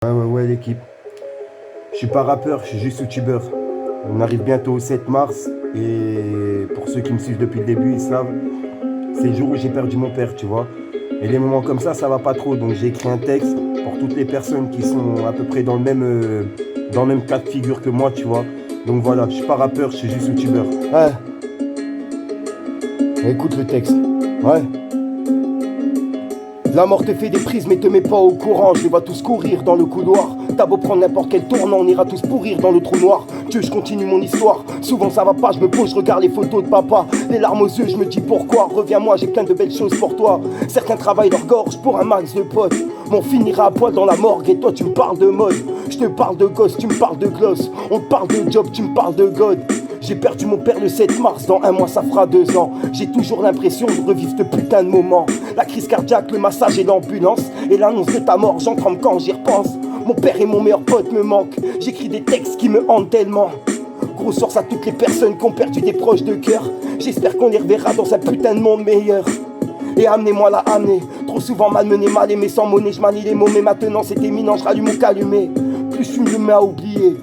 Ouais, l'équipe. Je suis pas rappeur, je suis juste youtubeur. On arrive bientôt au 7 mars et pour ceux qui me suivent depuis le début, ils savent, c'est le jour où j'ai perdu mon père, tu vois. Et les moments comme ça va pas trop. Donc j'ai écrit un texte pour toutes les personnes qui sont à peu près dans le même cas de figure que moi, tu vois. Donc voilà, je suis pas rappeur, je suis juste youtubeur. Ouais. Écoute le texte. Ouais. La mort te fait des prises mais te met pas au courant. Je les vois tous courir dans le couloir. T'as beau prendre n'importe quel tournant, on ira tous pourrir dans le trou noir. Dieu, je continue mon histoire. Souvent ça va pas, je me pose, je regarde les photos de papa. Les larmes aux yeux, je me dis pourquoi. Reviens-moi, j'ai plein de belles choses pour toi. Certains travaillent leur gorge pour un max de potes. Mon finira à poil dans la morgue et toi tu me parles de mode. Je te parle de gosse, tu me parles de gloss. On te parle de job, tu me parles de God. J'ai perdu mon père le 7 mars, dans un mois ça fera 2 ans. J'ai toujours l'impression de revivre ce putain de moment. La crise cardiaque, le massage et l'ambulance. Et l'annonce de ta mort, j'en tremble quand j'y repense. Mon père et mon meilleur pote me manquent. J'écris des textes qui me hantent tellement. Grosse force à toutes les personnes qui ont perdu des proches de cœur. J'espère qu'on les reverra dans un putain de monde meilleur. Et amenez-moi la amener. Trop souvent malmené, mal aimé, sans monnaie, je manie les mots. Mais maintenant c'est éminent, je rallume mon calumet. Plus je me mets à oublier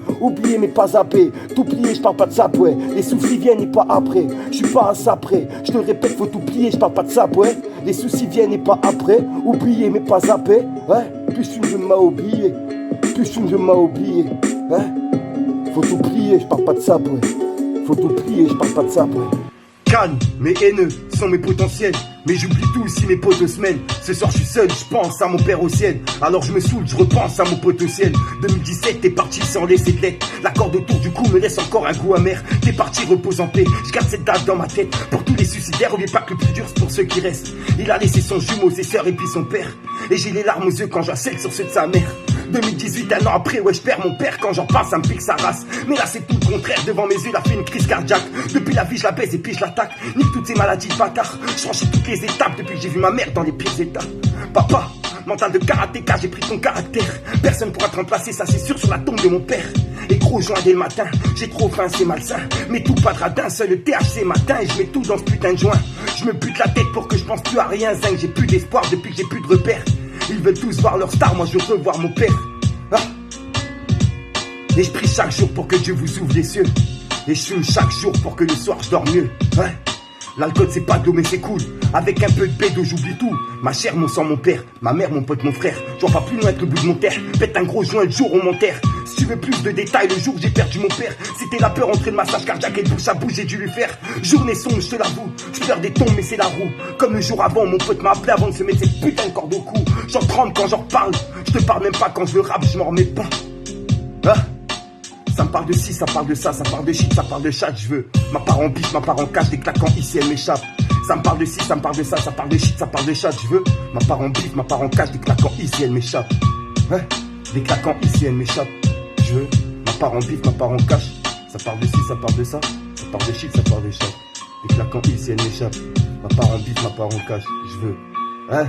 mais pas zapper. Tout plier, je parle pas de sap, ouais. Les soucis viennent et pas après. Je suis pas à ça près. Je te répète, faut tout plier, je parle pas de sap, ouais. Les soucis viennent et pas après. Oublier mais pas zapper, ouais. Plus je me mets à oublier. Plus je me mets à oublier, ouais. Faut tout plier, je parle pas de sap, ouais. Faut tout plier, je parle pas de sap, ouais. Calme, mais haineux sont mes potentiels. Mais j'oublie tout si mes potes se mêlent. Ce soir je suis seul, je pense à mon père au ciel. Alors je me saoule, je repense à mon pote au ciel. 2017, t'es parti sans laisser de lettres. La corde autour du cou me laisse encore un goût amer. T'es parti, repose en paix, je garde cette date dans ma tête. Pour tous les suicidaires, oublie pas que le plus dur c'est pour ceux qui restent. Il a laissé son jumeau, ses sœurs et puis son père. Et j'ai les larmes aux yeux quand j'accèle sur ceux de sa mère. 2018, un an après, ouais, je perds mon père. Quand j'en parle, ça me pique sa race. Mais là, c'est tout le contraire. Devant mes yeux, il a fait une crise cardiaque. Depuis la vie, je la baise et puis je l'attaque. Nique toutes ces maladies de bâtard. Je franchis toutes les étapes depuis que j'ai vu ma mère dans les pires états. Papa, mental de karatéka, j'ai pris ton caractère. Personne pourra te remplacer, ça c'est sûr, sur la tombe de mon père. Et gros joint dès le matin, j'ai trop faim, c'est malsain. Mais tout pas de radin, seul le THC matin. Et je mets tout dans ce putain de joint. Je me bute la tête pour que je pense plus à rien, zinc. J'ai plus d'espoir depuis que j'ai plus de repères. Ils veulent tous voir leur star, moi je veux revoir mon père. Ah. Et je prie chaque jour pour que Dieu vous ouvre les cieux. Et je fume chaque jour pour que le soir je dors mieux. Ouais. L'alcool c'est pas de l'eau mais c'est cool. Avec un peu de pédo j'oublie tout. Ma chair, mon sang, mon père. Ma mère, mon pote, mon frère. Je vois pas plus loin que le bout de mon terre. Pète un gros joint le jour où m'enterre. Si tu veux plus de détails, le jour où j'ai perdu mon père, c'était la peur entre le massage cardiaque et le bouche à bouche, j'ai dû lui faire. Journée sombre, je te l'avoue. Je pleure des tombes mais c'est la roue. Comme le jour avant, mon pote m'a appelé avant de se mettre cette putain de corde au cou. J'en tremble quand j'en reparle. Je te parle même pas quand je le rappe, je m'en remets pas. Hein? Ça me parle de ci, ça parle de ça parle de shit, ça parle de chat, je veux. Ma part en bif, ma part en cash, des claquants ici, elle m'échappe. Ça me parle de ci, ça me parle de ça parle de shit, ça parle de chat, je veux. Ma part en bif, ma part en cash, des claquants ici, elle m'échappe. Hein? Des claquants ici, elle m'échappe. Je veux. Ma part en bif, ma part en cash. Ça parle de ci, ça parle de ça parle de shit, ça parle de chat. Des claquants ici, elle m'échappe. Ma part en bif, ma part en cash, je veux. Hein?